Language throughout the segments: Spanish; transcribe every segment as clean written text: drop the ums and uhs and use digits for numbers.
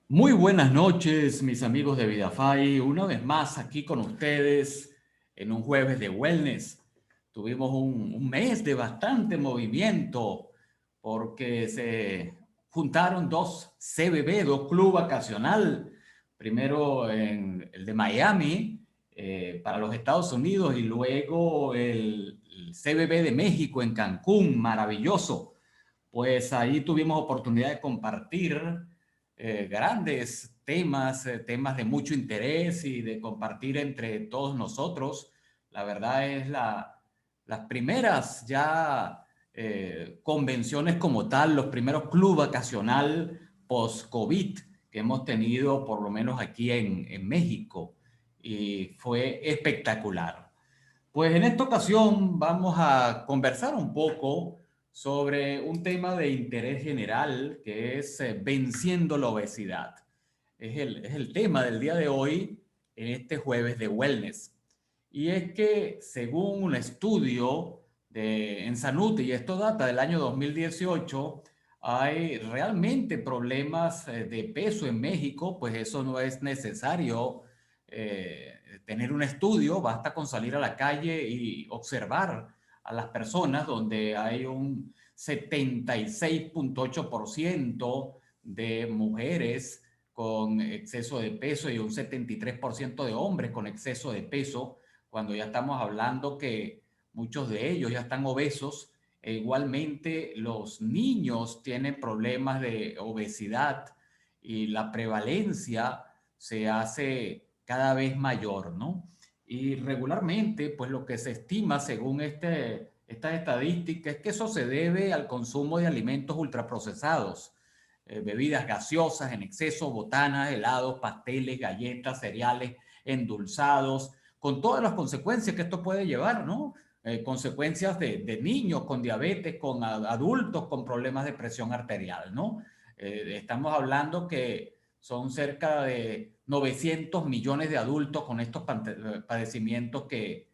Muy buenas noches, mis amigos de VidaFi. Una vez más aquí con ustedes en un jueves de wellness. Tuvimos un mes de bastante movimiento porque se juntaron dos CBB, dos club vacacional. Primero en el de Miami para los Estados Unidos y luego el CBB de México en Cancún, maravilloso. Pues ahí tuvimos oportunidad de compartir grandes temas, temas de mucho interés y de compartir entre todos nosotros. La verdad es las primeras ya convenciones como tal, los primeros club vacacional post-COVID que hemos tenido por lo menos aquí en México y fue espectacular. Pues en esta ocasión vamos a conversar un poco sobre un tema de interés general que es venciendo la obesidad. Es el tema del día de hoy en este jueves de wellness. Y es que según un estudio en Sanute, y esto data del año 2018, hay realmente problemas de peso en México, pues eso no es necesario tener un estudio, basta con salir a la calle y observar a las personas donde hay un 76,8% de mujeres con exceso de peso y un 73% de hombres con exceso de peso, cuando ya estamos hablando que muchos de ellos ya están obesos. E igualmente los niños tienen problemas de obesidad y la prevalencia se hace cada vez mayor, ¿no? Y regularmente, pues lo que se estima según esta estadística es que eso se debe al consumo de alimentos ultraprocesados, bebidas gaseosas en exceso, botanas, helados, pasteles, galletas, cereales, endulzados, con todas las consecuencias que esto puede llevar, ¿no? Consecuencias de niños con diabetes, con adultos con problemas de presión arterial, ¿no? Estamos hablando que son cerca de 900 millones de adultos con estos padecimientos que,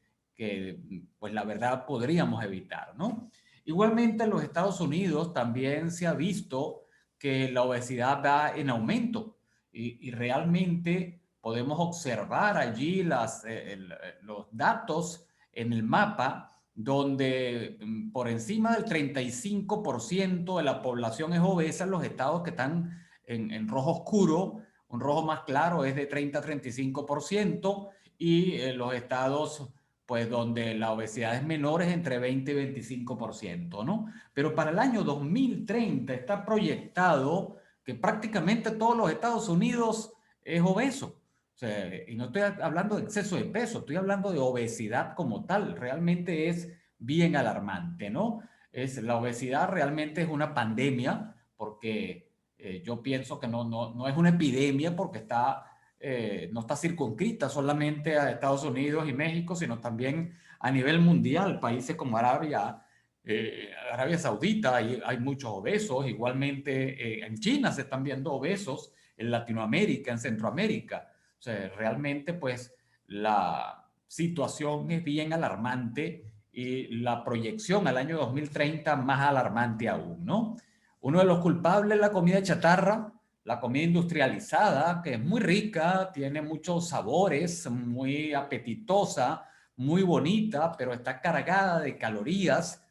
pues la verdad, podríamos evitar, ¿no? Igualmente en los Estados Unidos también se ha visto que la obesidad va en aumento y realmente podemos observar allí los datos en el mapa donde por encima del 35% de la población es obesa en los estados que están en rojo oscuro. Un rojo más claro es de 30 a 35% y los estados pues donde la obesidad es menor es entre 20 y 25%, ¿no? Pero para el año 2030 está proyectado que prácticamente todos los Estados Unidos es obeso. O sea, y no estoy hablando de exceso de peso, estoy hablando de obesidad como tal. Realmente es bien alarmante, ¿no? La obesidad realmente es una pandemia porque yo pienso que no es una epidemia porque no está circunscrita solamente a Estados Unidos y México, sino también a nivel mundial. Países como Arabia Saudita, hay muchos obesos, igualmente en China se están viendo obesos, en Latinoamérica, en Centroamérica. O sea, realmente pues la situación es bien alarmante y la proyección al año 2030 más alarmante aún, ¿no? Uno de los culpables es la comida chatarra, la comida industrializada, que es muy rica, tiene muchos sabores, muy apetitosa, muy bonita, pero está cargada de calorías,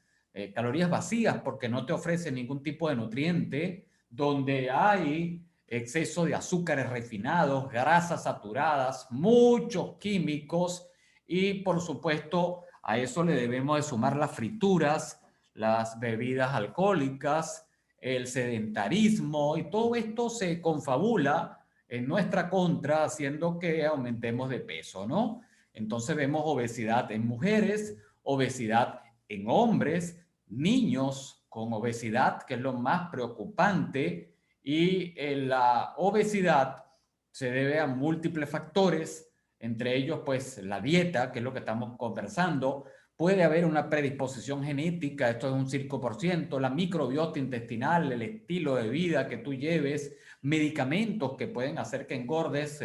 calorías vacías porque no te ofrece ningún tipo de nutriente, donde hay exceso de azúcares refinados, grasas saturadas, muchos químicos y por supuesto a eso le debemos de sumar las frituras, las bebidas alcohólicas, el sedentarismo y todo esto se confabula en nuestra contra haciendo que aumentemos de peso, ¿no? Entonces vemos obesidad en mujeres, obesidad en hombres, niños con obesidad, que es lo más preocupante, y la obesidad se debe a múltiples factores, entre ellos pues la dieta, que es lo que estamos conversando. Puede haber una predisposición genética, esto es un 5%, la microbiota intestinal, el estilo de vida que tú lleves, medicamentos que pueden hacer que engordes,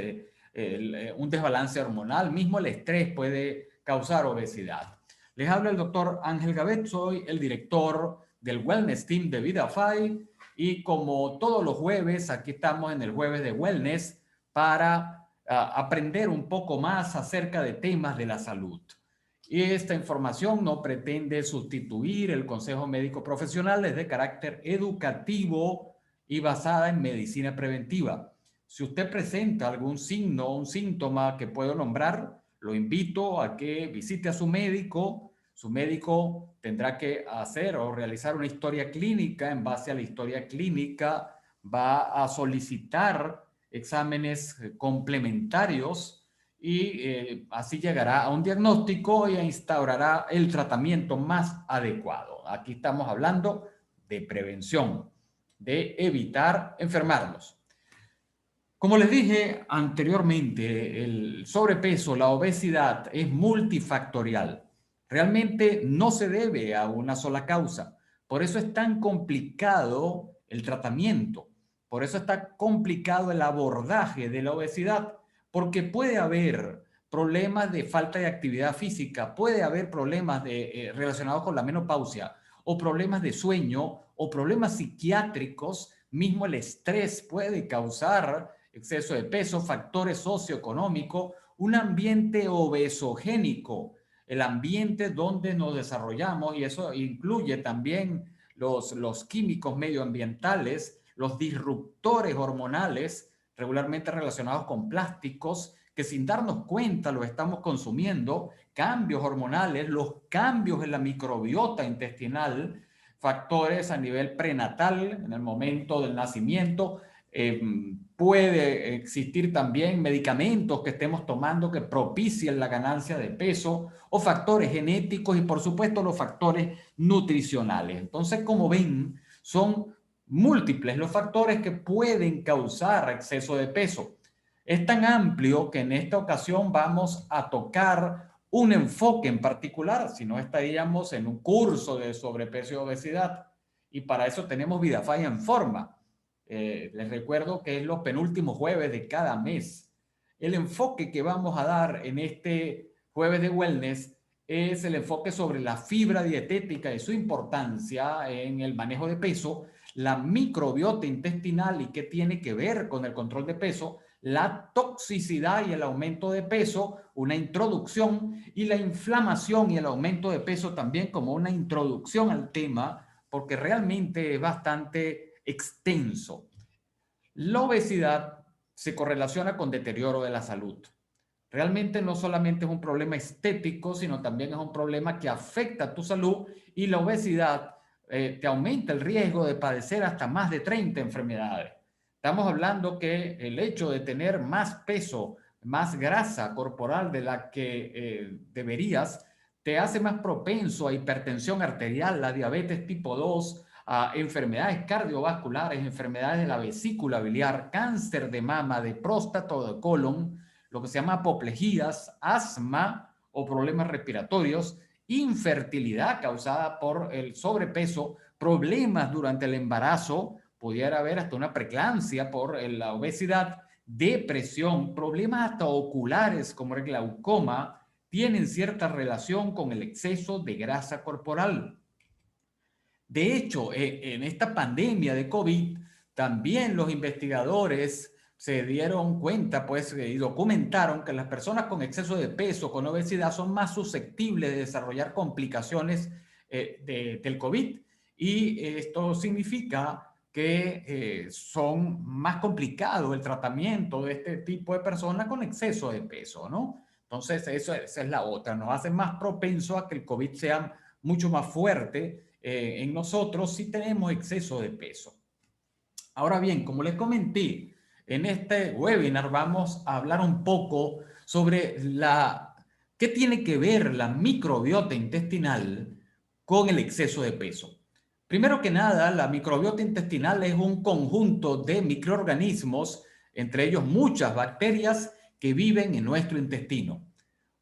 un desbalance hormonal, mismo el estrés puede causar obesidad. Les habla el doctor Ángel Gavet, soy el director del Wellness Team de VidaFi Y como todos los jueves, aquí estamos en el jueves de Wellness para aprender un poco más acerca de temas de la salud. Y esta información no pretende sustituir el consejo médico profesional, es de carácter educativo y basada en medicina preventiva. Si usted presenta algún signo o un síntoma que puedo nombrar, lo invito a que visite a su médico. Su médico tendrá que hacer o realizar una historia clínica. En base a la historia clínica va a solicitar exámenes complementarios y así llegará a un diagnóstico y instaurará el tratamiento más adecuado. Aquí estamos hablando de prevención, de evitar enfermarnos. Como les dije anteriormente, el sobrepeso, la obesidad es multifactorial. Realmente no se debe a una sola causa. Por eso es tan complicado el tratamiento. Por eso está complicado el abordaje de la obesidad, porque puede haber problemas de falta de actividad física, puede haber problemas relacionados con la menopausia, o problemas de sueño, o problemas psiquiátricos. Mismo el estrés puede causar exceso de peso, factores socioeconómicos, un ambiente obesogénico, el ambiente donde nos desarrollamos, y eso incluye también los químicos medioambientales, los disruptores hormonales regularmente relacionados con plásticos, que sin darnos cuenta lo estamos consumiendo, cambios hormonales, los cambios en la microbiota intestinal, factores a nivel prenatal, en el momento del nacimiento. Puede existir también medicamentos que estemos tomando que propicien la ganancia de peso, o factores genéticos y por supuesto los factores nutricionales. Entonces, como ven, son múltiples los factores que pueden causar exceso de peso. Es tan amplio que en esta ocasión vamos a tocar un enfoque en particular, si no estaríamos en un curso de sobrepeso y obesidad. Y para eso tenemos VidaFi en Forma. Les recuerdo que es los penúltimos jueves de cada mes. El enfoque que vamos a dar en este jueves de Wellness es el enfoque sobre la fibra dietética y su importancia en el manejo de peso, la microbiota intestinal y qué tiene que ver con el control de peso, la toxicidad y el aumento de peso, una introducción, y la inflamación y el aumento de peso también como una introducción al tema, porque realmente es bastante extenso. La obesidad se correlaciona con deterioro de la salud. Realmente no solamente es un problema estético, sino también es un problema que afecta a tu salud, y la obesidad te aumenta el riesgo de padecer hasta más de 30 enfermedades. Estamos hablando que el hecho de tener más peso, más grasa corporal de la que deberías, te hace más propenso a hipertensión arterial, a diabetes tipo 2, a enfermedades cardiovasculares, enfermedades de la vesícula biliar, cáncer de mama, de próstata o de colon, lo que se llama apoplejías, asma o problemas respiratorios, infertilidad causada por el sobrepeso, problemas durante el embarazo, pudiera haber hasta una preeclampsia por la obesidad, depresión, problemas hasta oculares como el glaucoma, tienen cierta relación con el exceso de grasa corporal. De hecho, en esta pandemia de COVID, también los investigadores se dieron cuenta, pues, y documentaron que las personas con exceso de peso, con obesidad, son más susceptibles de desarrollar complicaciones del COVID. Y esto significa que son más complicado el tratamiento de este tipo de personas con exceso de peso, ¿no? Entonces, esa es la otra. Nos hace más propenso a que el COVID sea mucho más fuerte en nosotros si tenemos exceso de peso. Ahora bien, como les comenté, en este webinar vamos a hablar un poco sobre qué tiene que ver la microbiota intestinal con el exceso de peso. Primero que nada, la microbiota intestinal es un conjunto de microorganismos, entre ellos muchas bacterias que viven en nuestro intestino.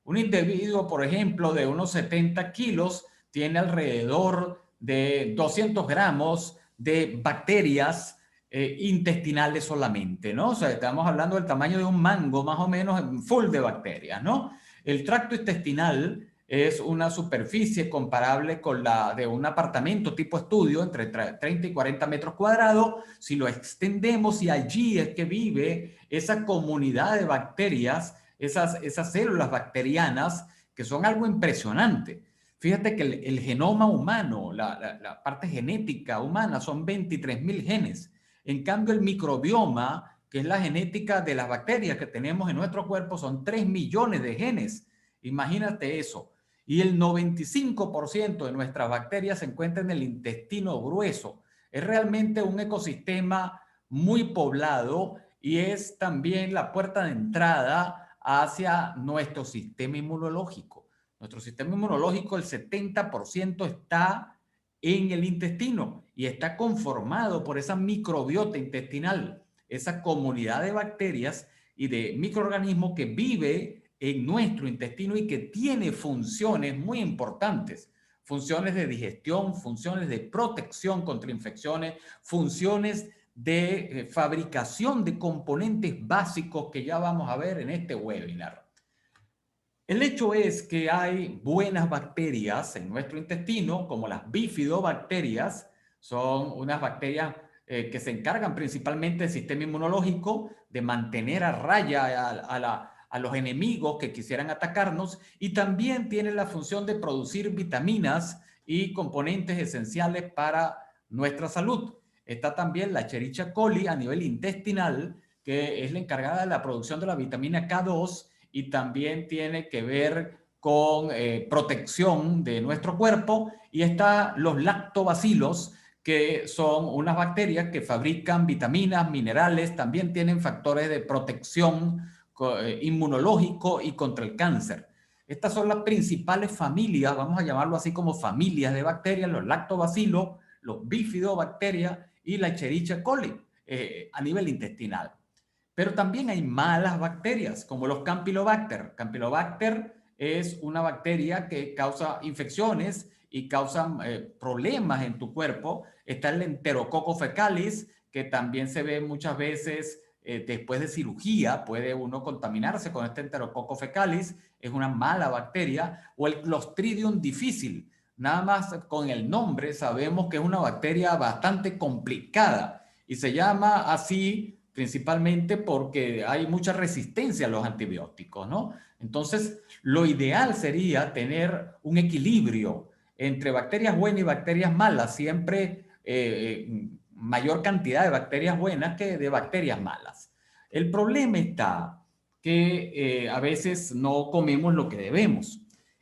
Un individuo, por ejemplo, de unos 70 kilos, tiene alrededor de 200 gramos de bacterias intestinales solamente, ¿no? O sea, estamos hablando del tamaño de un mango, más o menos, full de bacterias, ¿no? El tracto intestinal es una superficie comparable con la de un apartamento tipo estudio, entre 30 y 40 metros cuadrados. Si lo extendemos, y allí es que vive esa comunidad de bacterias, esas células bacterianas, que son algo impresionante. Fíjate que el genoma humano, la parte genética humana, son 23.000 genes. En cambio, el microbioma, que es la genética de las bacterias que tenemos en nuestro cuerpo, son 3 millones de genes. Imagínate eso. Y el 95% de nuestras bacterias se encuentra en el intestino grueso. Es realmente un ecosistema muy poblado y es también la puerta de entrada hacia nuestro sistema inmunológico. Nuestro sistema inmunológico, el 70% está en el intestino y está conformado por esa microbiota intestinal, esa comunidad de bacterias y de microorganismos que vive en nuestro intestino y que tiene funciones muy importantes. Funciones de digestión, funciones de protección contra infecciones, funciones de fabricación de componentes básicos que ya vamos a ver en este webinar. El hecho es que hay buenas bacterias en nuestro intestino, como las bifidobacterias. Son unas bacterias que se encargan principalmente del sistema inmunológico, de mantener a raya a los enemigos que quisieran atacarnos, y también tienen la función de producir vitaminas y componentes esenciales para nuestra salud. Está también la Escherichia coli a nivel intestinal, que es la encargada de la producción de la vitamina K2, y también tiene que ver con protección de nuestro cuerpo. Y está los lactobacilos, que son unas bacterias que fabrican vitaminas, minerales, también tienen factores de protección inmunológico y contra el cáncer. Estas son las principales familias, vamos a llamarlo así, como familias de bacterias: los lactobacilos, los bifidobacterias y la Escherichia coli a nivel intestinal. Pero también hay malas bacterias, como los Campylobacter. Campylobacter es una bacteria que causa infecciones y causa problemas en tu cuerpo. Está el Enterococcus fecalis, que también se ve muchas veces después de cirugía. Puede uno contaminarse con este Enterococcus fecalis, es una mala bacteria. O el Clostridium difficile. Nada más con el nombre sabemos que es una bacteria bastante complicada y se llama así principalmente porque hay mucha resistencia a los antibióticos, ¿no? Entonces, lo ideal sería tener un equilibrio entre bacterias buenas y bacterias malas, siempre mayor cantidad de bacterias buenas que de bacterias malas. El problema está que a veces no comemos lo que debemos.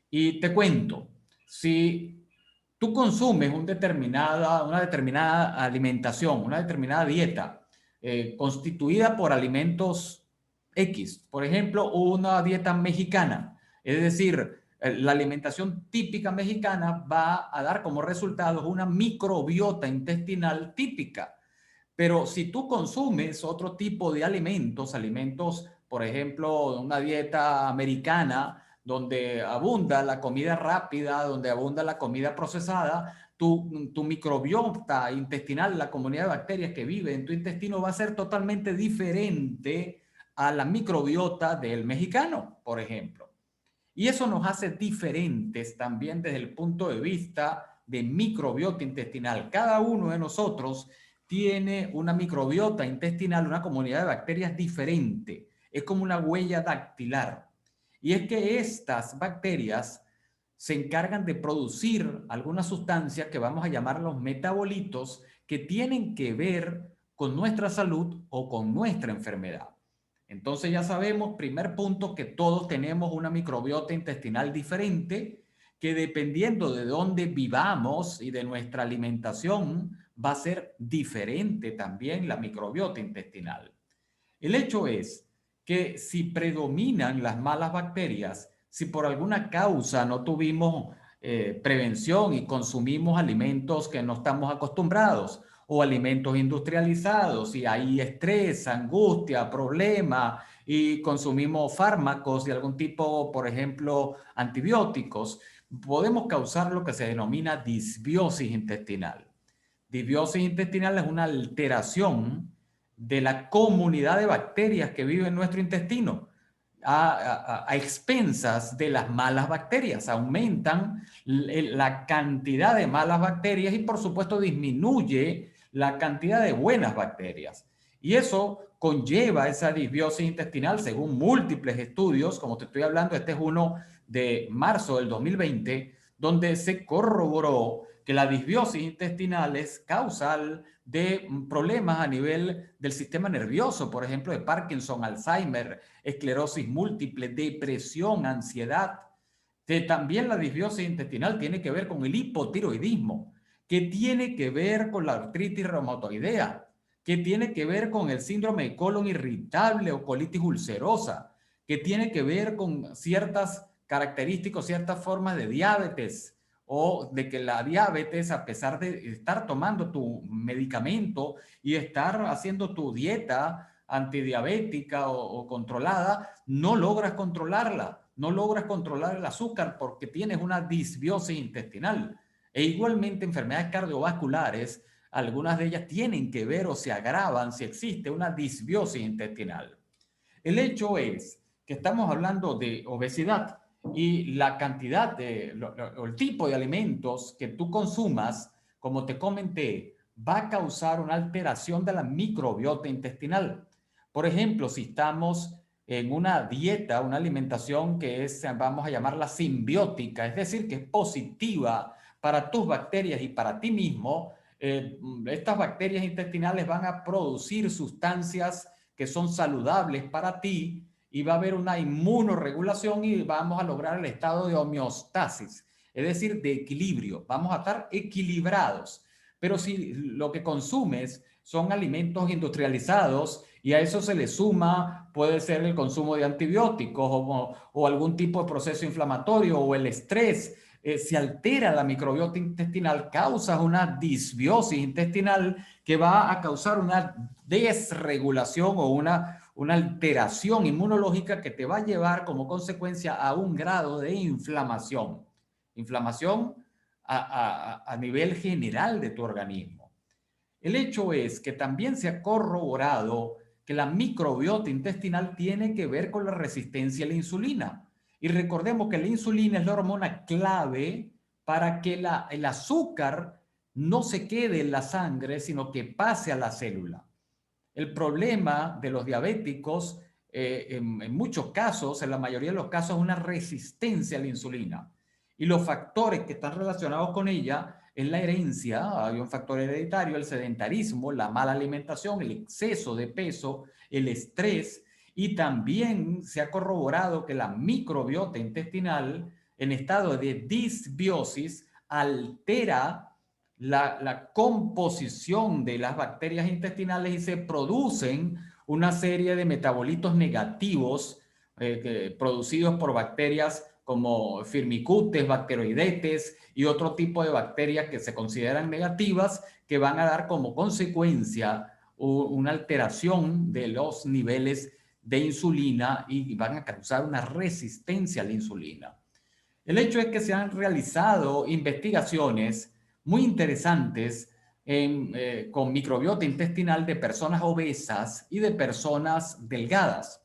Y te cuento, si tú consumes una determinada alimentación, una determinada dieta, constituida por alimentos X, por ejemplo, una dieta mexicana, es decir, la alimentación típica mexicana va a dar como resultado una microbiota intestinal típica. Pero si tú consumes otro tipo de alimentos, por ejemplo, una dieta americana, donde abunda la comida rápida, donde abunda la comida procesada, tu microbiota intestinal, la comunidad de bacterias que vive en tu intestino, va a ser totalmente diferente a la microbiota del mexicano, por ejemplo. Y eso nos hace diferentes también desde el punto de vista de microbiota intestinal. Cada uno de nosotros tiene una microbiota intestinal, una comunidad de bacterias diferente. Es como una huella dactilar. Y es que estas bacterias se encargan de producir algunas sustancias que vamos a llamar los metabolitos, que tienen que ver con nuestra salud o con nuestra enfermedad. Entonces ya sabemos, primer punto, que todos tenemos una microbiota intestinal diferente, que dependiendo de dónde vivamos y de nuestra alimentación, va a ser diferente también la microbiota intestinal. El hecho es que si predominan las malas bacterias, si por alguna causa no tuvimos prevención y consumimos alimentos que no estamos acostumbrados, o alimentos industrializados, y hay estrés, angustia, problema, y consumimos fármacos de algún tipo, por ejemplo, antibióticos, podemos causar lo que se denomina disbiosis intestinal. Disbiosis intestinal es una alteración de la comunidad de bacterias que vive en nuestro intestino. a expensas de las malas bacterias, aumentan la cantidad de malas bacterias y por supuesto disminuye la cantidad de buenas bacterias. Y eso conlleva esa disbiosis intestinal según múltiples estudios, como te estoy hablando, este es uno de marzo del 2020, donde se corroboró que la disbiosis intestinal es causal de problemas a nivel del sistema nervioso, por ejemplo, de Parkinson, Alzheimer, esclerosis múltiple, depresión, ansiedad. También la disbiosis intestinal tiene que ver con el hipotiroidismo, que tiene que ver con la artritis reumatoidea, que tiene que ver con el síndrome de colon irritable o colitis ulcerosa, que tiene que ver con ciertas características, ciertas formas de diabetes, o de que la diabetes, a pesar de estar tomando tu medicamento y estar haciendo tu dieta antidiabética o controlada, no logras controlarla, no logras controlar el azúcar porque tienes una disbiosis intestinal. E igualmente enfermedades cardiovasculares, algunas de ellas tienen que ver o se agravan si existe una disbiosis intestinal. El hecho es que estamos hablando de obesidad y la cantidad o el tipo de alimentos que tú consumas, como te comenté, va a causar una alteración de la microbiota intestinal. Por ejemplo, si estamos en una dieta, una alimentación que es, vamos a llamarla simbiótica, es decir, que es positiva para tus bacterias y para ti mismo, estas bacterias intestinales van a producir sustancias que son saludables para ti y va a haber una inmunorregulación y vamos a lograr el estado de homeostasis, es decir, de equilibrio. Vamos a estar equilibrados. Pero si lo que consumes son alimentos industrializados y a eso se le suma, puede ser el consumo de antibióticos o algún tipo de proceso inflamatorio o el estrés, se altera la microbiota intestinal, causa una disbiosis intestinal que va a causar una desregulación o una alteración inmunológica que te va a llevar como consecuencia a un grado de inflamación. Inflamación a nivel general de tu organismo. El hecho es que también se ha corroborado que la microbiota intestinal tiene que ver con la resistencia a la insulina. Y recordemos que la insulina es la hormona clave para que el azúcar no se quede en la sangre, sino que pase a la célula. El problema de los diabéticos, en muchos casos, en la mayoría de los casos, es una resistencia a la insulina. Y los factores que están relacionados con ella es la herencia, hay un factor hereditario, el sedentarismo, la mala alimentación, el exceso de peso, el estrés, y también se ha corroborado que la microbiota intestinal en estado de disbiosis altera la composición de las bacterias intestinales y se producen una serie de metabolitos negativos producidos por bacterias como Firmicutes, Bacteroidetes y otro tipo de bacterias que se consideran negativas que van a dar como consecuencia una alteración de los niveles de insulina y van a causar una resistencia a la insulina. El hecho es que se han realizado investigaciones muy interesantes con microbiota intestinal de personas obesas y de personas delgadas.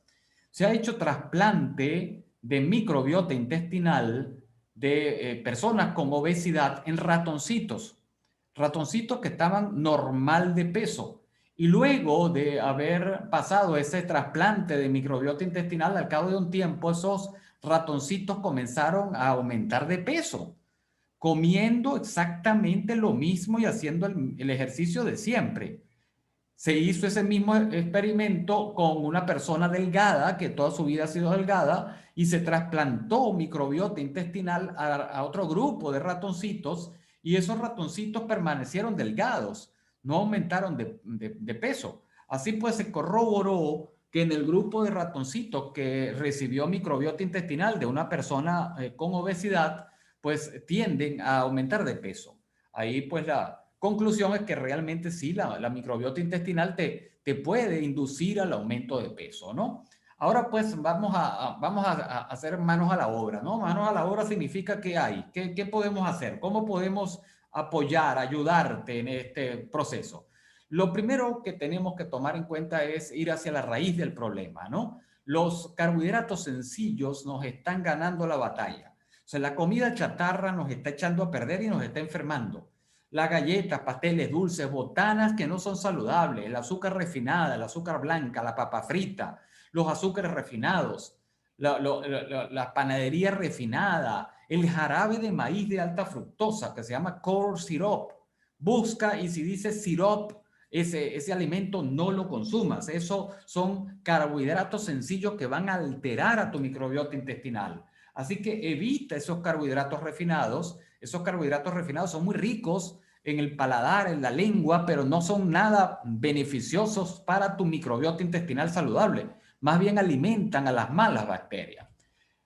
Se ha hecho trasplante de microbiota intestinal de personas con obesidad en ratoncitos, ratoncitos que estaban normal de peso. Y luego de haber pasado ese trasplante de microbiota intestinal, al cabo de un tiempo, esos ratoncitos comenzaron a aumentar de peso, comiendo exactamente lo mismo y haciendo el ejercicio de siempre. Se hizo ese mismo experimento con una persona delgada, que toda su vida ha sido delgada, y se trasplantó microbiota intestinal a otro grupo de ratoncitos, y esos ratoncitos permanecieron delgados, no aumentaron de peso. Así pues, se corroboró que en el grupo de ratoncitos que recibió microbiota intestinal de una persona con obesidad, pues tienden a aumentar de peso. Ahí pues la conclusión es que realmente sí, la microbiota intestinal te puede inducir al aumento de peso, ¿no? Ahora pues vamos a hacer manos a la obra, ¿no? Manos a la obra significa ¿qué hay? ¿Qué podemos hacer? ¿Cómo podemos apoyar, ayudarte en este proceso? Lo primero que tenemos que tomar en cuenta es ir hacia la raíz del problema, ¿no? los carbohidratos sencillos nos están ganando la batalla. O sea, la comida chatarra nos está echando a perder y nos está enfermando. Las galletas, pasteles, dulces, botanas que no son saludables, el azúcar refinada, el azúcar blanca, la papa frita, los azúcares refinados, la panadería refinada, el jarabe de maíz de alta fructosa que se llama corn syrup. Busca y si dice syrup, ese alimento no lo consumas. Eso son carbohidratos sencillos que van a alterar a tu microbiota intestinal. Así que evita esos carbohidratos refinados. Esos carbohidratos refinados son muy ricos en el paladar, en la lengua, pero no son nada beneficiosos para tu microbiota intestinal saludable. Más bien alimentan a las malas bacterias.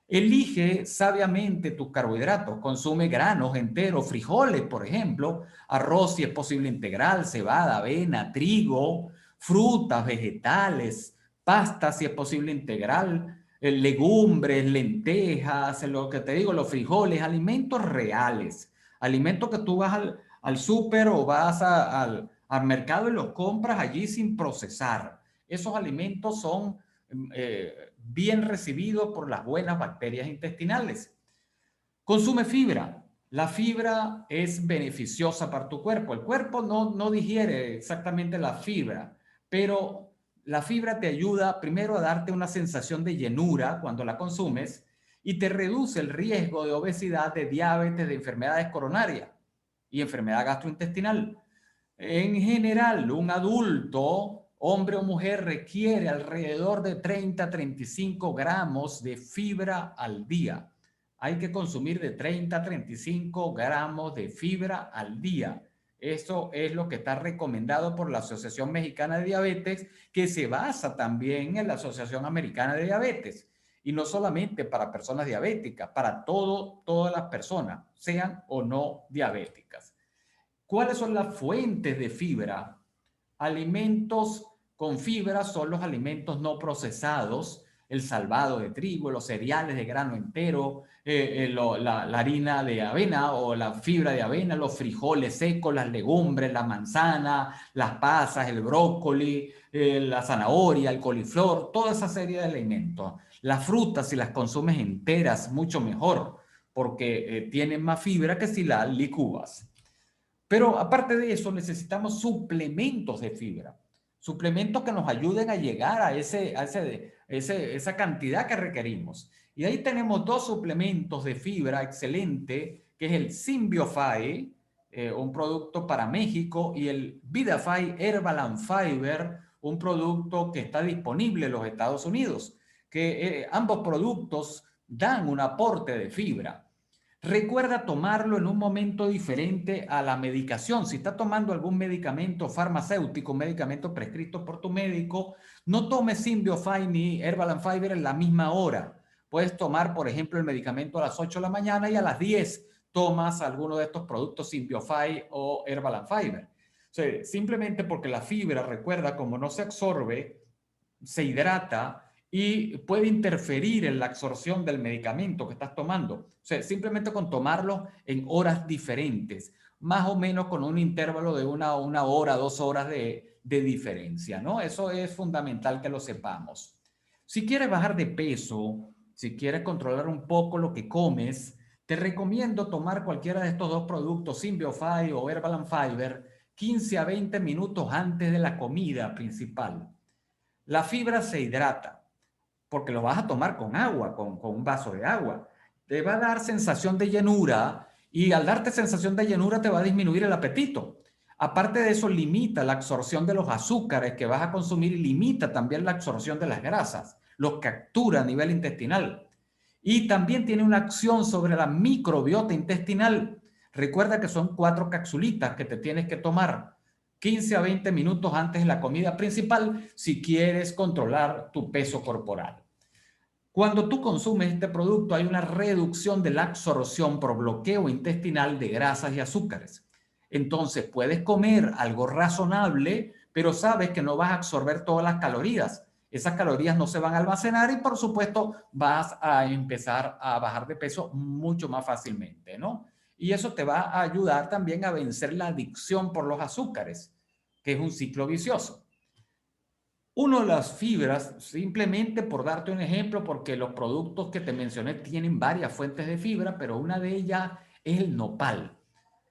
Elige sabiamente tus carbohidratos. Consume granos enteros, frijoles, por ejemplo, arroz si es posible integral, cebada, avena, trigo, frutas, vegetales, pasta si es posible integral, legumbres, lentejas, lo que te digo, los frijoles, alimentos reales, alimentos que tú vas al súper o vas al mercado y los compras allí sin procesar. Esos alimentos son bien recibidos por las buenas bacterias intestinales. Consume fibra. La fibra es beneficiosa para tu cuerpo. El cuerpo no digiere exactamente la fibra, pero la fibra te ayuda primero a darte una sensación de llenura cuando la consumes y te reduce el riesgo de obesidad, de diabetes, de enfermedades coronarias y enfermedad gastrointestinal. En general, un adulto, hombre o mujer, requiere alrededor de 30 a 35 gramos de fibra al día. Hay que consumir de 30 a 35 gramos de fibra al día. Eso es lo que está recomendado por la Asociación Mexicana de Diabetes, que se basa también en la Asociación Americana de Diabetes. Y no solamente para personas diabéticas, para todas las personas, sean o no diabéticas. ¿Cuáles son las fuentes de fibra? Alimentos con fibra son los alimentos no procesados, el salvado de trigo, los cereales de grano entero, la harina de avena o la fibra de avena, los frijoles secos, las legumbres, la manzana, las pasas, el brócoli, la zanahoria, el coliflor, toda esa serie de alimentos. Las frutas, si las consumes enteras, mucho mejor, porque tienen más fibra que si las licúas. Pero aparte de eso, necesitamos suplementos de fibra, suplementos que nos ayuden a llegar a esa cantidad que requerimos. Y ahí tenemos dos suplementos de fibra excelente, que es el Symbiofy, un producto para México, y el VitaFi Herbal and Fiber, un producto que está disponible en los Estados Unidos, que ambos productos dan un aporte de fibra. Recuerda tomarlo en un momento diferente a la medicación. Si está tomando algún medicamento farmacéutico, medicamento prescrito por tu médico, no tomes Symbiofy ni Herbal and Fiber en la misma hora. Puedes tomar, por ejemplo, el medicamento a las 8 de la mañana y a las 10 tomas alguno de estos productos Symbiofy o Herbal and Fiber. O sea, simplemente porque la fibra, recuerda, como no se absorbe, se hidrata y puede interferir en la absorción del medicamento que estás tomando. O sea, simplemente con tomarlo en horas diferentes, más o menos con un intervalo de una hora, 2 horas de diferencia, ¿no? Eso es fundamental que lo sepamos. Si quieres bajar de peso, si quieres controlar un poco lo que comes, te recomiendo tomar cualquiera de estos dos productos, Symbiofy o Herbal and Fiber, 15 a 20 minutos antes de la comida principal. La fibra se hidrata porque lo vas a tomar con agua, con un vaso de agua. Te va a dar sensación de llenura y al darte sensación de llenura te va a disminuir el apetito. Aparte de eso, limita la absorción de los azúcares que vas a consumir y limita también la absorción de las grasas. Los captura a nivel intestinal. Y también tiene una acción sobre la microbiota intestinal. Recuerda que son 4 capsulitas que te tienes que tomar 15 a 20 minutos antes de la comida principal si quieres controlar tu peso corporal. Cuando tú consumes este producto hay una reducción de la absorción por bloqueo intestinal de grasas y azúcares. Entonces puedes comer algo razonable, pero sabes que no vas a absorber todas las calorías. Esas calorías no se van a almacenar y por supuesto vas a empezar a bajar de peso mucho más fácilmente, ¿no? Y eso te va a ayudar también a vencer la adicción por los azúcares, que es un ciclo vicioso. Uno de las fibras, simplemente por darte un ejemplo, porque los productos que te mencioné tienen varias fuentes de fibra, pero una de ellas es el nopal.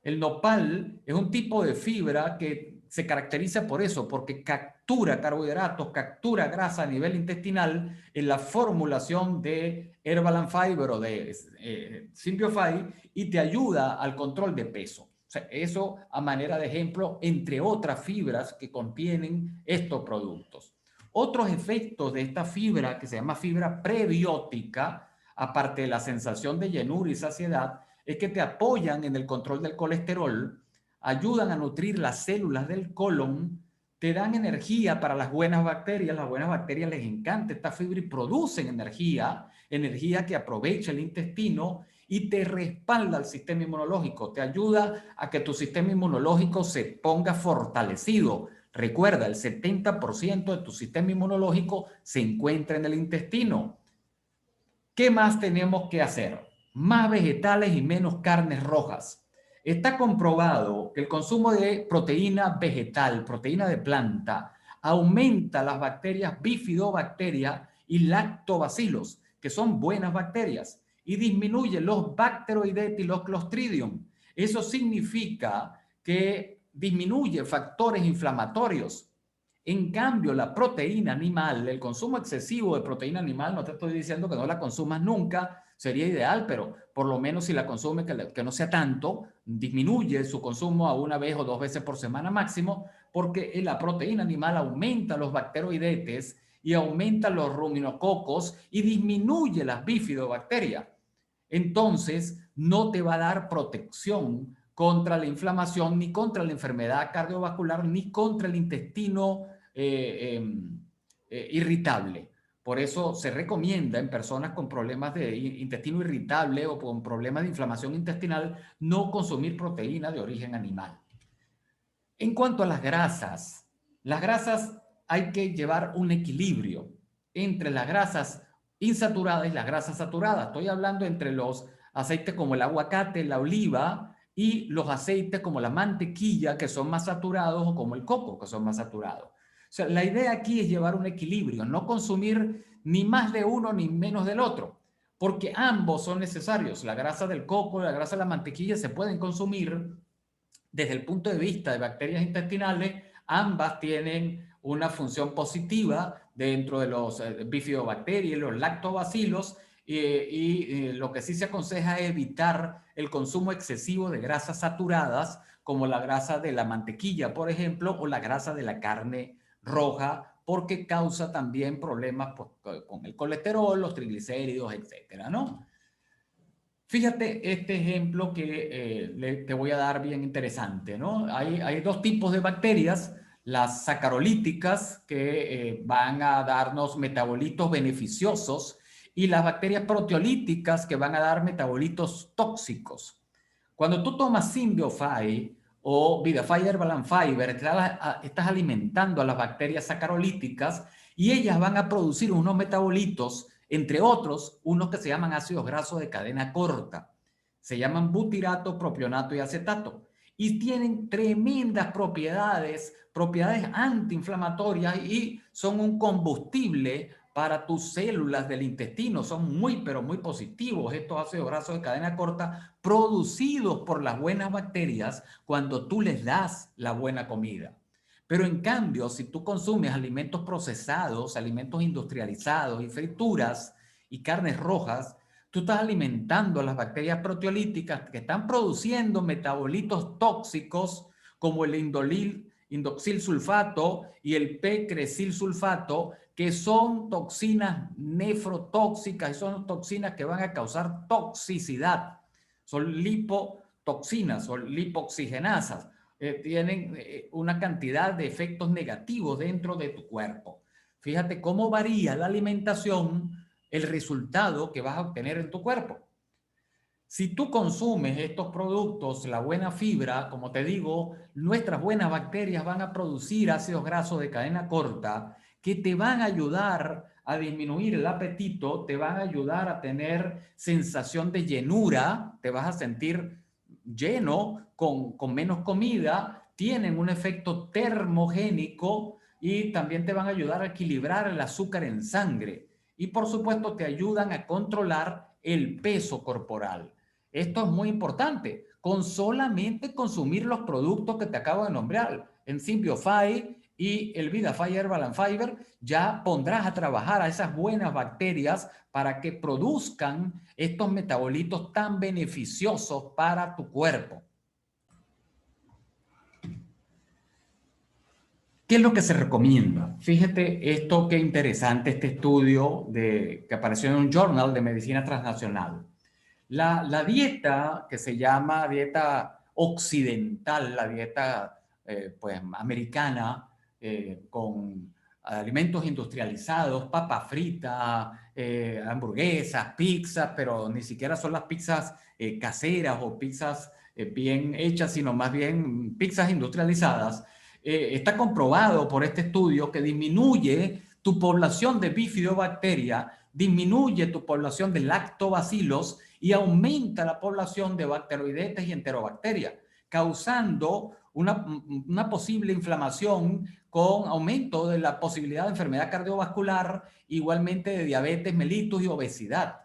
El nopal es un tipo de fibra que se caracteriza por eso, porque captura carbohidratos, captura grasa a nivel intestinal en la formulación de Herbaland Fiber o de Simplify y te ayuda al control de peso. O sea, eso a manera de ejemplo, entre otras fibras que contienen estos productos. Otros efectos de esta fibra, que se llama fibra prebiótica, aparte de la sensación de llenura y saciedad, es que te apoyan en el control del colesterol, ayudan a nutrir las células del colon, te dan energía para las buenas bacterias les encanta esta fibra y producen energía, energía que aprovecha el intestino y te respalda el sistema inmunológico, te ayuda a que tu sistema inmunológico se ponga fortalecido. Recuerda, el 70% de tu sistema inmunológico se encuentra en el intestino. ¿Qué más tenemos que hacer? Más vegetales y menos carnes rojas. Está comprobado que el consumo de proteína vegetal, proteína de planta, aumenta las bacterias bifidobacteria y lactobacilos, que son buenas bacterias, y disminuye los bacteroidetes y los clostridium. Eso significa que disminuye factores inflamatorios. En cambio, la proteína animal, el consumo excesivo de proteína animal, no te estoy diciendo que no la consumas nunca, sería ideal, pero por lo menos si la consume, que no sea tanto, disminuye su consumo a una vez o 2 veces por semana máximo, porque la proteína animal aumenta los bacteroidetes y aumenta los ruminococos y disminuye las bifidobacterias. Entonces, no te va a dar protección contra la inflamación, ni contra la enfermedad cardiovascular, ni contra el intestino irritable. Por eso se recomienda en personas con problemas de intestino irritable o con problemas de inflamación intestinal no consumir proteína de origen animal. En cuanto a las grasas hay que llevar un equilibrio entre las grasas insaturadas y las grasas saturadas. Estoy hablando entre los aceites como el aguacate, la oliva y los aceites como la mantequilla, que son más saturados, o como el coco, que son más saturados. O sea, la idea aquí es llevar un equilibrio, no consumir ni más de uno ni menos del otro, porque ambos son necesarios. La grasa del coco y la grasa de la mantequilla se pueden consumir desde el punto de vista de bacterias intestinales. Ambas tienen una función positiva dentro de los bifidobacterias, los lactobacilos, y lo que sí se aconseja es evitar el consumo excesivo de grasas saturadas, como la grasa de la mantequilla, por ejemplo, o la grasa de la carne roja, porque causa también problemas con el colesterol, los triglicéridos, etcétera, ¿no? Fíjate este ejemplo que te voy a dar bien interesante, ¿no? Hay dos tipos de bacterias, las sacarolíticas que van a darnos metabolitos beneficiosos y las bacterias proteolíticas que van a dar metabolitos tóxicos. Cuando tú tomas Symbiofy o VitaFi Herbal Fiber, estás alimentando a las bacterias sacarolíticas y ellas van a producir unos metabolitos, entre otros, unos que se llaman ácidos grasos de cadena corta. Se llaman butirato, propionato y acetato. Y tienen tremendas propiedades, propiedades antiinflamatorias y son un combustible para tus células del intestino. Son muy, pero muy positivos estos ácidos grasos de cadena corta producidos por las buenas bacterias cuando tú les das la buena comida. Pero en cambio, si tú consumes alimentos procesados, alimentos industrializados y frituras y carnes rojas, tú estás alimentando a las bacterias proteolíticas que están produciendo metabolitos tóxicos como el indoxil sulfato y el p-cresil sulfato, que son toxinas nefrotóxicas y son toxinas que van a causar toxicidad. Son lipotoxinas, son lipoxigenasas. Tienen una cantidad de efectos negativos dentro de tu cuerpo. Fíjate cómo varía la alimentación, el resultado que vas a obtener en tu cuerpo. Si tú consumes estos productos, la buena fibra, como te digo, nuestras buenas bacterias van a producir ácidos grasos de cadena corta que te van a ayudar a disminuir el apetito, te van a ayudar a tener sensación de llenura, te vas a sentir lleno con menos comida, tienen un efecto termogénico y también te van a ayudar a equilibrar el azúcar en sangre y por supuesto te ayudan a controlar el peso corporal. Esto es muy importante, con solamente consumir los productos que te acabo de nombrar, en Symbiofy y el VitaFi Herbal and Fiber, ya pondrás a trabajar a esas buenas bacterias para que produzcan estos metabolitos tan beneficiosos para tu cuerpo. ¿Qué es lo que se recomienda? Fíjate esto, qué interesante este estudio que apareció en un journal de medicina transnacional. La dieta que se llama dieta occidental, la dieta pues, americana, con alimentos industrializados, papa frita, hamburguesas, pizzas, pero ni siquiera son las pizzas caseras o pizzas bien hechas, sino más bien pizzas industrializadas. Está comprobado por este estudio que disminuye tu población de bifidobacteria, disminuye tu población de lactobacilos y aumenta la población de bacteroidetes y enterobacterias, causando una posible inflamación con aumento de la posibilidad de enfermedad cardiovascular, igualmente de diabetes mellitus y obesidad.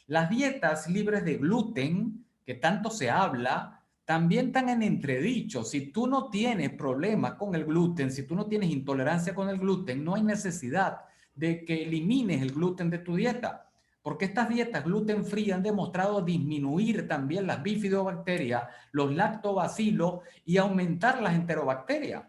Las dietas libres de gluten, que tanto se habla, también están en entredicho. Si tú no tienes problemas con el gluten, si tú no tienes intolerancia con el gluten, no hay necesidad de que elimines el gluten de tu dieta, porque estas dietas gluten free han demostrado disminuir también las bifidobacterias, los lactobacilos y aumentar las enterobacterias.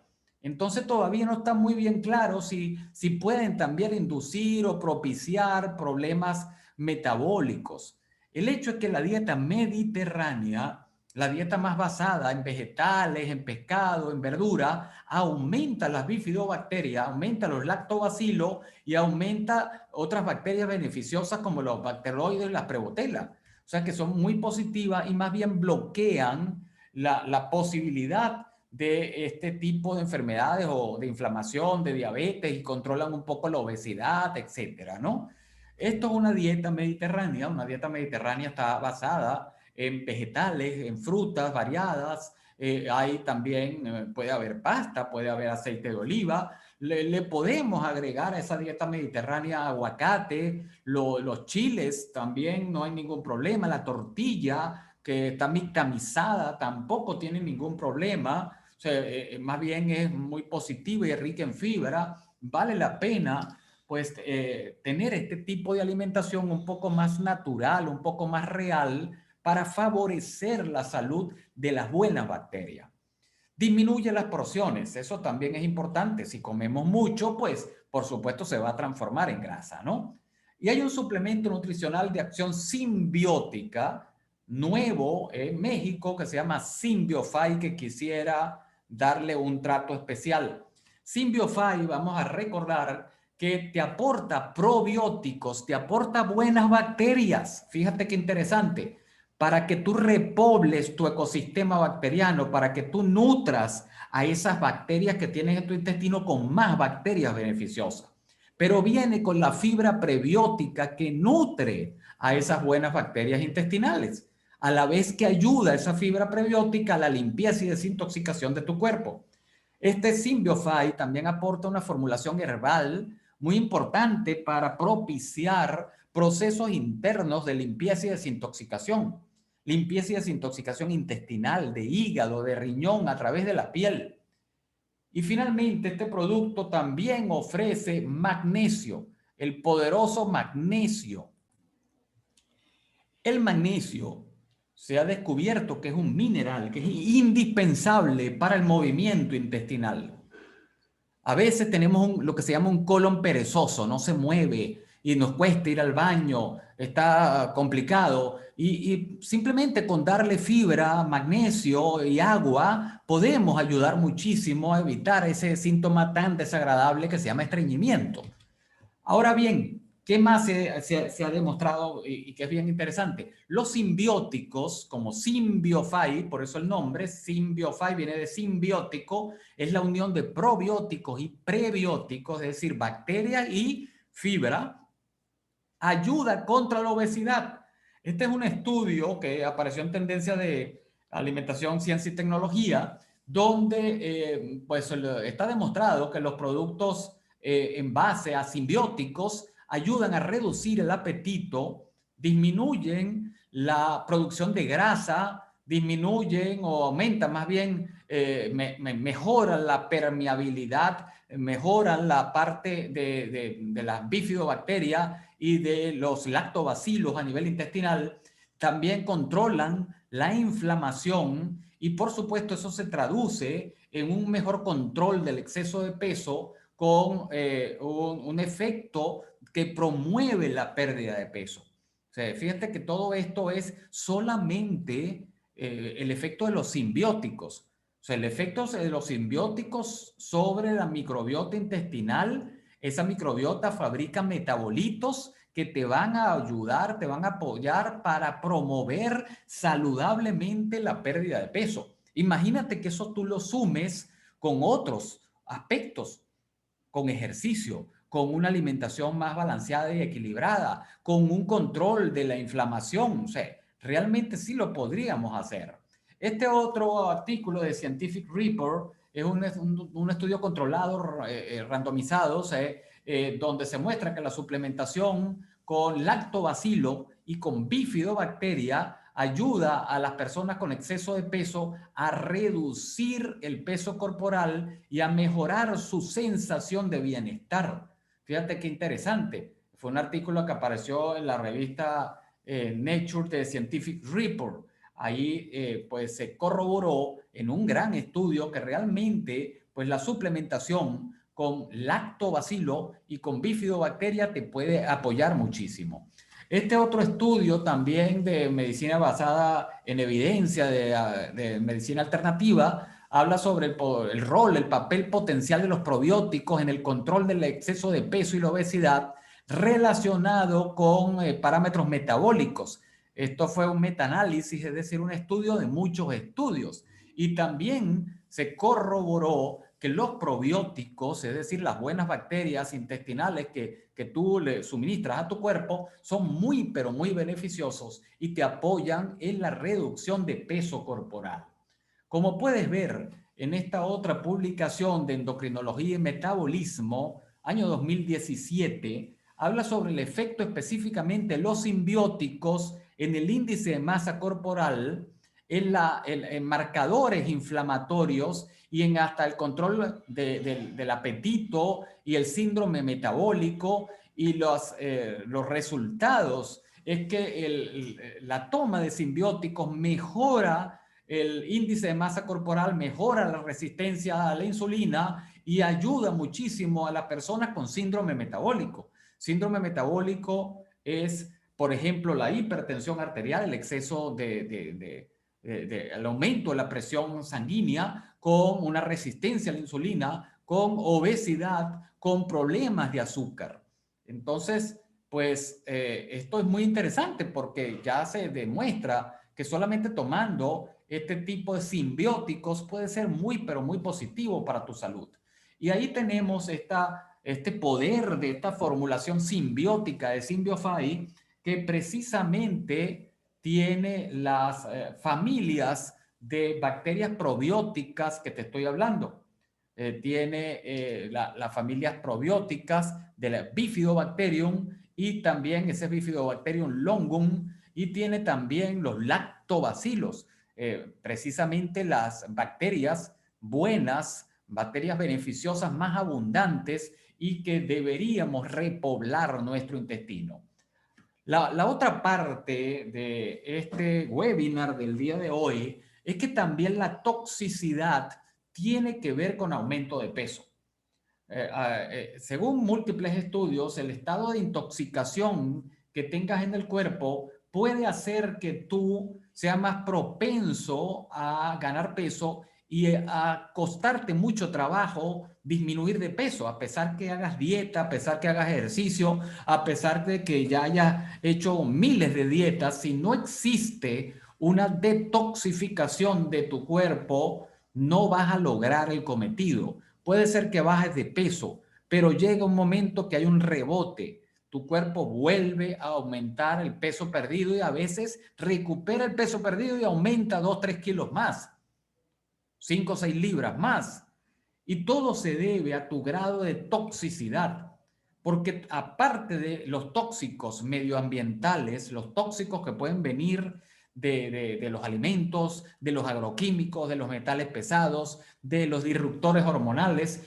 Entonces todavía no está muy bien claro si pueden también inducir o propiciar problemas metabólicos. El hecho es que la dieta mediterránea, la dieta más basada en vegetales, en pescado, en verdura, aumenta las bifidobacterias, aumenta los lactobacilos y aumenta otras bacterias beneficiosas como los bacteroides y las prebotelas. O sea que son muy positivas y más bien bloquean la posibilidad de este tipo de enfermedades o de inflamación, de diabetes y controlan un poco la obesidad, etcétera, ¿no? Esto es una dieta mediterránea. Una dieta mediterránea está basada en vegetales, en frutas variadas. Hay también, puede haber pasta, puede haber aceite de oliva. Le podemos agregar a esa dieta mediterránea aguacate, los chiles también, no hay ningún problema. La tortilla, que está mixtamizada, tampoco tiene ningún problema. O sea, más bien es muy positiva y rica en fibra. Vale la pena pues tener este tipo de alimentación un poco más natural, un poco más real para favorecer la salud de las buenas bacterias. Disminuye las porciones, eso también es importante. Si comemos mucho, pues por supuesto se va a transformar en grasa, ¿no? Y hay un suplemento nutricional de acción simbiótica nuevo en México que se llama Symbiofy, que quisiera darle un trato especial. Symbiofy, vamos a recordar que te aporta probióticos, te aporta buenas bacterias. Fíjate qué interesante, para que tú repobles tu ecosistema bacteriano, para que tú nutras a esas bacterias que tienes en tu intestino con más bacterias beneficiosas. Pero viene con la fibra prebiótica que nutre a esas buenas bacterias intestinales, a la vez que ayuda a esa fibra prebiótica a la limpieza y desintoxicación de tu cuerpo. Este Symbiofy también aporta una formulación herbal muy importante para propiciar procesos internos de limpieza y desintoxicación. Limpieza y desintoxicación intestinal, de hígado, de riñón, a través de la piel. Y finalmente, este producto también ofrece magnesio, el poderoso magnesio. El magnesio se ha descubierto que es un mineral que es indispensable para el movimiento intestinal. A veces tenemos lo que se llama un colon perezoso, no se mueve y nos cuesta ir al baño, está complicado. Y simplemente con darle fibra, magnesio y agua podemos ayudar muchísimo a evitar ese síntoma tan desagradable que se llama estreñimiento. Ahora bien, ¿qué más se ha demostrado y que es bien interesante? Los simbióticos, como Symbiofy, por eso el nombre, Symbiofy viene de simbiótico, es la unión de probióticos y prebióticos, es decir, bacterias y fibra, ayuda contra la obesidad. Este es un estudio que apareció en Tendencia de Alimentación, Ciencia y Tecnología, donde pues está demostrado que los productos en base a simbióticos ayudan a reducir el apetito, disminuyen la producción de grasa, disminuyen o aumentan más bien, mejoran la permeabilidad, mejoran la parte de las bifidobacterias y de los lactobacilos a nivel intestinal, también controlan la inflamación y por supuesto eso se traduce en un mejor control del exceso de peso con un efecto que promueve la pérdida de peso. O sea, fíjate que todo esto es solamente el efecto de los simbióticos. O sea, el efecto de los simbióticos sobre la microbiota intestinal, esa microbiota fabrica metabolitos que te van a ayudar, te van a apoyar para promover saludablemente la pérdida de peso. Imagínate que eso tú lo sumes con otros aspectos, con ejercicio, con una alimentación más balanceada y equilibrada, con un control de la inflamación. O sea, realmente sí lo podríamos hacer. Este otro artículo de Scientific Report es un estudio controlado, randomizado, donde se muestra que la suplementación con lactobacilo y con bifidobacteria ayuda a las personas con exceso de peso a reducir el peso corporal y a mejorar su sensación de bienestar. Fíjate qué interesante. Fue un artículo que apareció en la revista Nature de Scientific Report. Ahí pues se corroboró en un gran estudio que realmente pues la suplementación con lactobacilo y con bifidobacteria te puede apoyar muchísimo. Este otro estudio también de medicina basada en evidencia de medicina alternativa habla sobre el rol, el papel potencial de los probióticos en el control del exceso de peso y la obesidad relacionado con parámetros metabólicos. Esto fue un metaanálisis, es decir, un estudio de muchos estudios. Y también se corroboró que los probióticos, es decir, las buenas bacterias intestinales que tú le suministras a tu cuerpo, son muy, pero muy beneficiosos y te apoyan en la reducción de peso corporal. Como puedes ver en esta otra publicación de endocrinología y metabolismo, año 2017, habla sobre el efecto específicamente de los simbióticos en el índice de masa corporal, en marcadores inflamatorios y en hasta el control del apetito y el síndrome metabólico y los resultados es que la toma de simbióticos mejora el índice de masa corporal, mejora la resistencia a la insulina y ayuda muchísimo a las personas con síndrome metabólico. Síndrome metabólico es, por ejemplo, la hipertensión arterial, el exceso el aumento de la presión sanguínea con una resistencia a la insulina, con obesidad, con problemas de azúcar. Entonces, pues esto es muy interesante porque ya se demuestra que solamente tomando este tipo de simbióticos puede ser muy, pero muy positivo para tu salud. Y ahí tenemos este poder de esta formulación simbiótica de Symbiofy que precisamente tiene las familias de bacterias probióticas que te estoy hablando. Tiene las familias probióticas de la Bifidobacterium y también ese Bifidobacterium longum y tiene también los lactobacilos, precisamente las bacterias buenas, bacterias beneficiosas más abundantes y que deberíamos repoblar nuestro intestino. La otra parte de este webinar del día de hoy es que también la toxicidad tiene que ver con aumento de peso. Según múltiples estudios, el estado de intoxicación que tengas en el cuerpo puede hacer que tú seas más propenso a ganar peso y a costarte mucho trabajo disminuir de peso, a pesar que hagas dieta, a pesar que hagas ejercicio, a pesar de que ya hayas hecho miles de dietas, si no existe una detoxificación de tu cuerpo, no vas a lograr el cometido. Puede ser que bajes de peso, pero llega un momento que hay un rebote. Tu cuerpo vuelve a aumentar el peso perdido y a veces recupera el peso perdido y aumenta 2, 3 kilos más. 5 o 6 libras más. Y todo se debe a tu grado de toxicidad. Porque aparte de los tóxicos medioambientales, los tóxicos que pueden venir de los alimentos, de los agroquímicos, de los metales pesados, de los disruptores hormonales,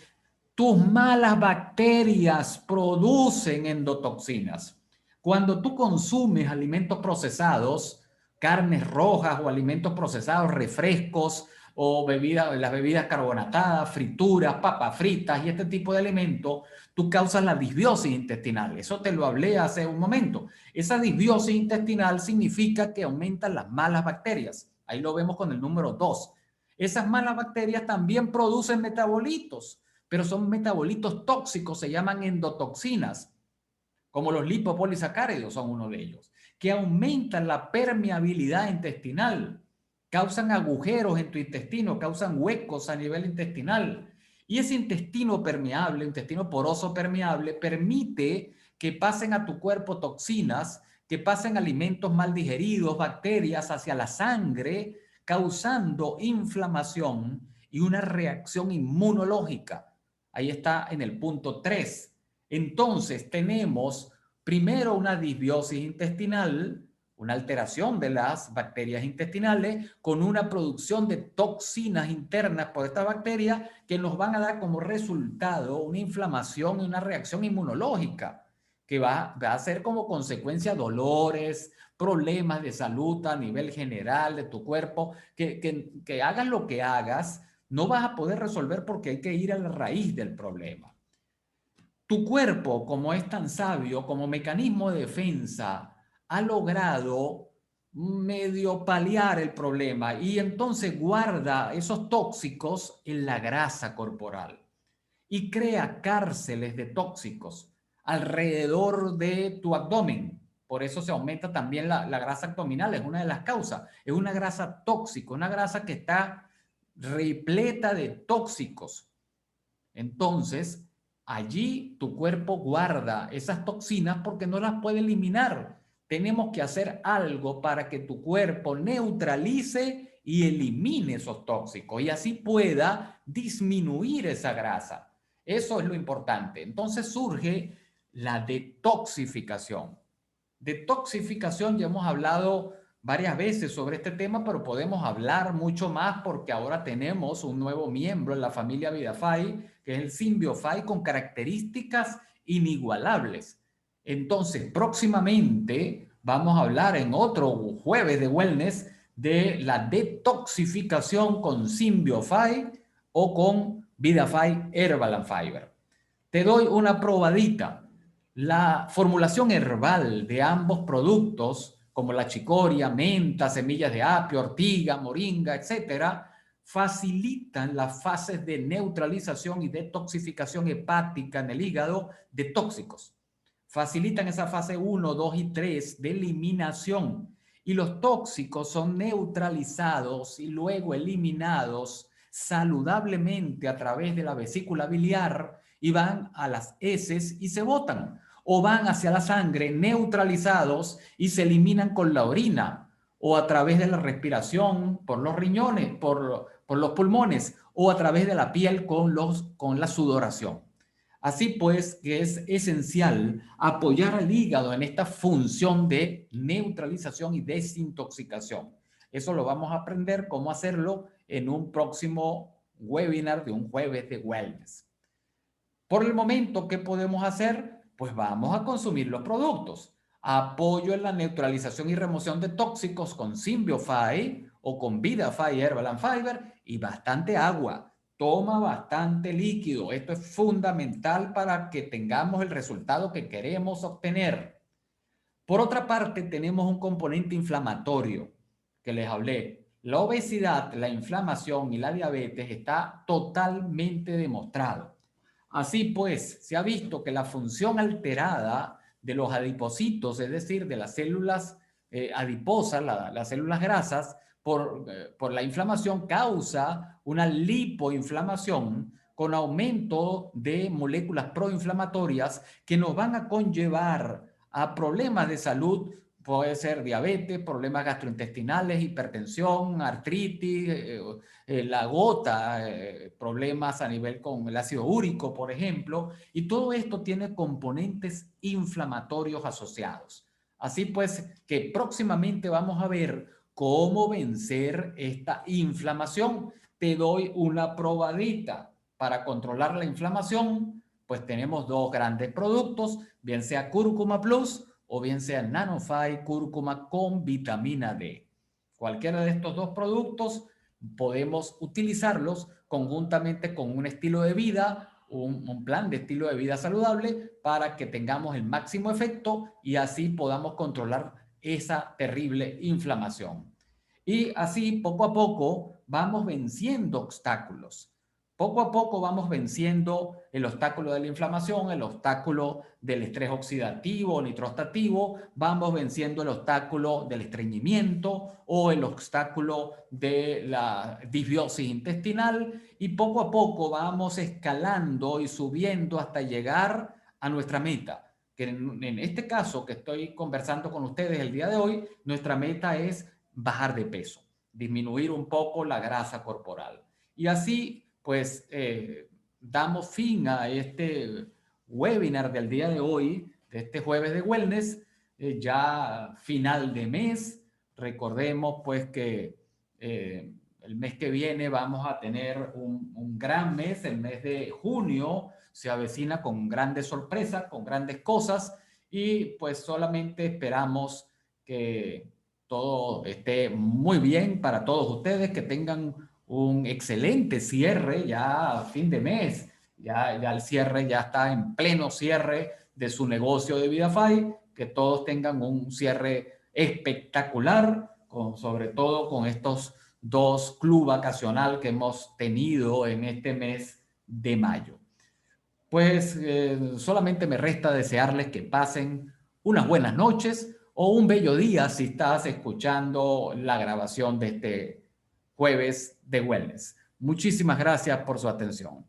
tus malas bacterias producen endotoxinas. Cuando tú consumes alimentos procesados, carnes rojas o alimentos procesados, refrescos o las bebidas carbonatadas, frituras, papas fritas y este tipo de alimentos, tú causas la disbiosis intestinal. Eso te lo hablé hace un momento. Esa disbiosis intestinal significa que aumentan las malas bacterias. Ahí lo vemos con el número 2. Esas malas bacterias también producen metabolitos, pero son metabolitos tóxicos, se llaman endotoxinas, como los lipopolisacáridos son uno de ellos, que aumentan la permeabilidad intestinal, causan agujeros en tu intestino, causan huecos a nivel intestinal. Y ese intestino permeable, intestino poroso permeable, permite que pasen a tu cuerpo toxinas, que pasen alimentos mal digeridos, bacterias hacia la sangre, causando inflamación y una reacción inmunológica. Ahí está en el punto 3. Entonces tenemos primero una disbiosis intestinal, una alteración de las bacterias intestinales con una producción de toxinas internas por esta bacteria que nos van a dar como resultado una inflamación y una reacción inmunológica que va a ser como consecuencia dolores, problemas de salud a nivel general de tu cuerpo, que hagas lo que hagas, no vas a poder resolver porque hay que ir a la raíz del problema. Tu cuerpo, como es tan sabio, como mecanismo de defensa, ha logrado medio paliar el problema y entonces guarda esos tóxicos en la grasa corporal y crea cárceles de tóxicos alrededor de tu abdomen. Por eso se aumenta también la grasa abdominal, es una de las causas. Es una grasa tóxica, una grasa que está repleta de tóxicos. Entonces, allí tu cuerpo guarda esas toxinas porque no las puede eliminar. Tenemos que hacer algo para que tu cuerpo neutralice y elimine esos tóxicos y así pueda disminuir esa grasa. Eso es lo importante. Entonces surge la detoxificación. Detoxificación, ya hemos hablado varias veces sobre este tema, pero podemos hablar mucho más porque ahora tenemos un nuevo miembro en la familia VidaFi, que es el SymbioFi, con características inigualables. Entonces, próximamente vamos a hablar en otro jueves de wellness de la detoxificación con SymbioFi o con VidaFi Herbal and Fiber. Te doy una probadita. La formulación herbal de ambos productos, como la chicoria, menta, semillas de apio, ortiga, moringa, etcétera, facilitan las fases de neutralización y detoxificación hepática en el hígado de tóxicos. Facilitan esa fase 1, 2 y 3 de eliminación. Y los tóxicos son neutralizados y luego eliminados saludablemente a través de la vesícula biliar y van a las heces y se botan, o van hacia la sangre neutralizados y se eliminan con la orina, o a través de la respiración por los riñones, por los pulmones, o a través de la piel con la sudoración. Así pues, que es esencial apoyar al hígado en esta función de neutralización y desintoxicación. Eso lo vamos a aprender cómo hacerlo en un próximo webinar de un jueves de wellness. Por el momento, ¿qué podemos hacer? Pues vamos a consumir los productos. Apoyo en la neutralización y remoción de tóxicos con SymbioFi o con VidaFi Herbal and Fiber y bastante agua. Toma bastante líquido. Esto es fundamental para que tengamos el resultado que queremos obtener. Por otra parte, tenemos un componente inflamatorio que les hablé. La obesidad, la inflamación y la diabetes está totalmente demostrado. Así pues, se ha visto que la función alterada de los adipocitos, es decir, de las células adiposas, las células grasas, por la inflamación causa una lipoinflamación con aumento de moléculas proinflamatorias que nos van a conllevar a problemas de salud puede ser diabetes, problemas gastrointestinales, hipertensión, artritis, la gota, problemas a nivel con el ácido úrico, por ejemplo, y todo esto tiene componentes inflamatorios asociados. Así pues, que próximamente vamos a ver cómo vencer esta inflamación. Te doy una probadita para controlar la inflamación. Pues tenemos dos grandes productos, bien sea Cúrcuma Plus o bien sea Nanofy Cúrcuma con vitamina D. Cualquiera de estos dos productos podemos utilizarlos conjuntamente con un estilo de vida, un plan de estilo de vida saludable para que tengamos el máximo efecto y así podamos controlar esa terrible inflamación. Y así poco a poco vamos venciendo obstáculos. Poco a poco vamos venciendo el obstáculo de la inflamación, el obstáculo del estrés oxidativo o nitrostativo, vamos venciendo el obstáculo del estreñimiento o el obstáculo de la disbiosis intestinal y poco a poco vamos escalando y subiendo hasta llegar a nuestra meta. Que en este caso que estoy conversando con ustedes el día de hoy, nuestra meta es bajar de peso, disminuir un poco la grasa corporal. Y así pues damos fin a este webinar del día de hoy, de este jueves de wellness, ya final de mes. Recordemos pues que el mes que viene vamos a tener un gran mes, el mes de junio se avecina con grandes sorpresas, con grandes cosas y pues solamente esperamos que todo esté muy bien para todos ustedes, que tengan un excelente cierre ya a fin de mes. Ya el cierre ya está en pleno cierre de su negocio de VidaFi. Que todos tengan un cierre espectacular, sobre todo con estos dos club vacacional que hemos tenido en este mes de mayo. Pues solamente me resta desearles que pasen unas buenas noches o un bello día si estás escuchando la grabación de este jueves de wellness. Muchísimas gracias por su atención.